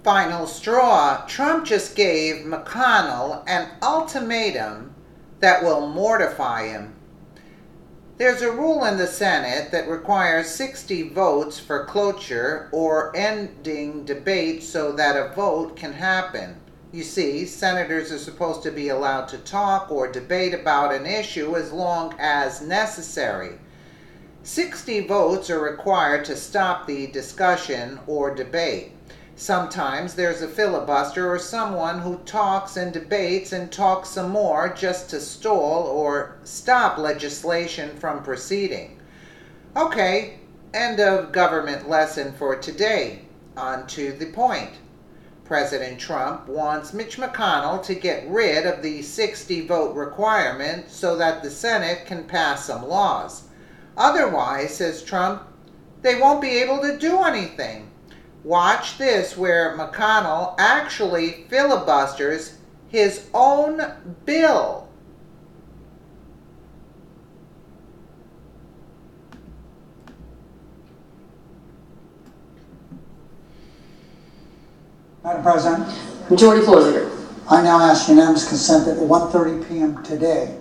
Final straw, Trump just gave Mcconnell an ultimatum that will mortify him. There's a rule in the Senate that requires 60 votes for cloture or ending debate so that a vote can happen. You see, senators are supposed to be allowed to talk or debate about an issue as long as necessary. 60 votes are required to stop the discussion or debate. Sometimes there's a filibuster or someone who talks and debates and talks some more just to stall or stop legislation from proceeding. Okay, end of government lesson for today. On to the point. President Trump wants Mitch McConnell to get rid of the 60-vote requirement so that the Senate can pass some laws. Otherwise, says Trump, they won't be able to do anything. Watch this, where McConnell actually filibusters his own bill. Madam President, Majority Floor Leader. I now ask unanimous consent that at 1:30 p.m. today,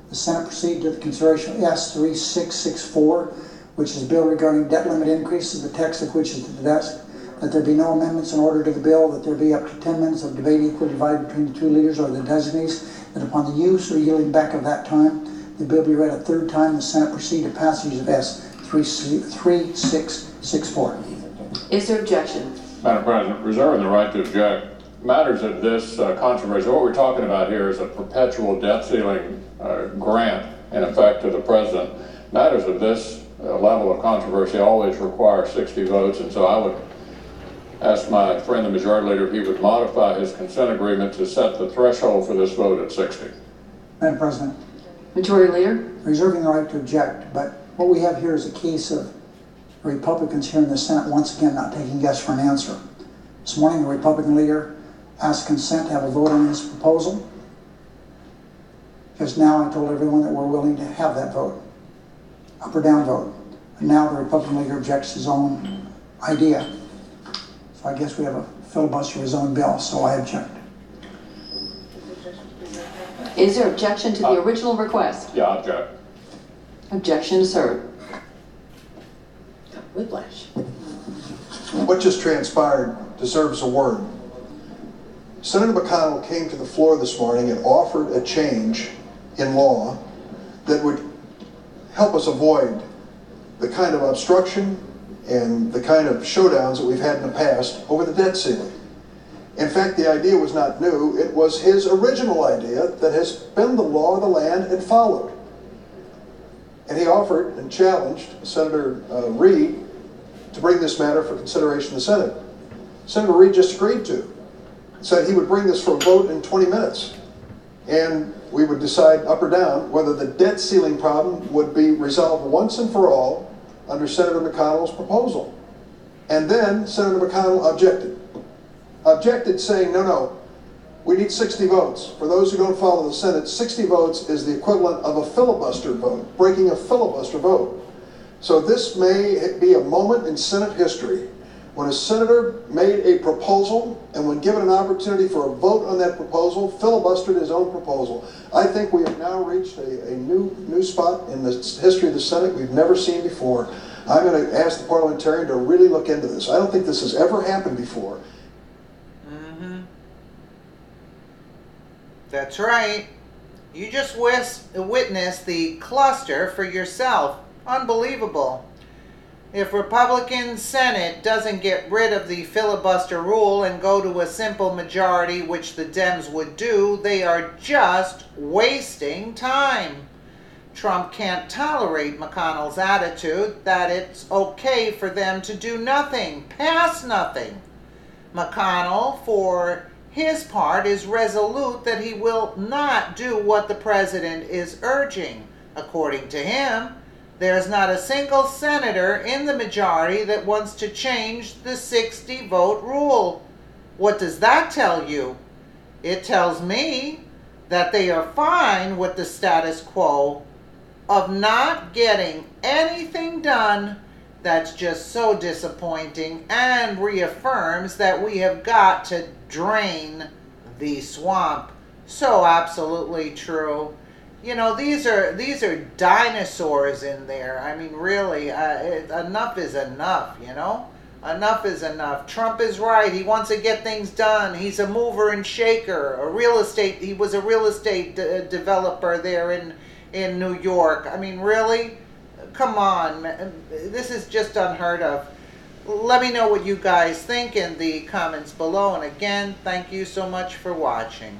the Senate proceed to the consideration of S-3664, which is a bill regarding debt limit increases, the text of which is at the desk, that there be no amendments in order to the bill, that there be up to 10 minutes of debate equally divided between the two leaders or the designees, that upon the use or yielding back of that time, the bill be read a third time, the Senate proceed to passage of S-3664. Is there objection? Madam President, reserving the right to object. Matters of this controversy, what we're talking about here is a perpetual debt ceiling grant, in effect, to the President. Matters of this level of controversy always require 60 votes, and so I would ask my friend, the Majority Leader, if he would modify his consent agreement to set the threshold for this vote at 60. Madam President. Majority Leader. Reserving the right to object, but what we have here is a case of Republicans here in the Senate once again not taking yes for an answer. This morning, the Republican leader asked consent to have a vote on his proposal. Just now, I told everyone that we're willing to have that vote, up or down vote. And now the Republican leader objects his own idea. So I guess we have a filibuster of his own bill, so I object. Is there objection to the original request? Yeah, I object. Objection is heard. Whiplash. What just transpired deserves a word. Senator McConnell came to the floor this morning and offered a change in law that would help us avoid the kind of obstruction and the kind of showdowns that we've had in the past over the debt ceiling. In fact, the idea was not new. It was his original idea that has been the law of the land and followed. And he offered and challenged Senator Reid to bring this matter for consideration in the Senate. Senator Reid just agreed to. Said he would bring this for a vote in 20 minutes. And we would decide up or down whether the debt ceiling problem would be resolved once and for all under Senator McConnell's proposal. And then Senator McConnell objected. Objected saying, no, we need 60 votes. For those who don't follow the Senate, 60 votes is the equivalent of a filibuster vote, breaking a filibuster vote. So this may be a moment in Senate history when a senator made a proposal and when given an opportunity for a vote on that proposal, filibustered his own proposal. I think we have now reached a new spot in the history of the Senate we've never seen before. I'm going to ask the parliamentarian to really look into this. I don't think this has ever happened before. That's right. You just witnessed the cluster for yourself. Unbelievable. If Republican Senate doesn't get rid of the filibuster rule and go to a simple majority, which the Dems would do, they are just wasting time. Trump can't tolerate McConnell's attitude that it's okay for them to do nothing, pass nothing. McConnell, for his part, is resolute that he will not do what the president is urging. According to him, there's not a single senator in the majority that wants to change the 60-vote rule. What does that tell you? It tells me that they are fine with the status quo of not getting anything done that's just so disappointing and reaffirms that we have got to drain the swamp. So absolutely true. You know, these are dinosaurs in there. I mean, really, enough is enough, you know? Enough is enough. Trump is right. He wants to get things done. He's a mover and shaker. He was a real estate developer there in New York. I mean, really? Come on. This is just unheard of. Let me know what you guys think in the comments below. And again, thank you so much for watching.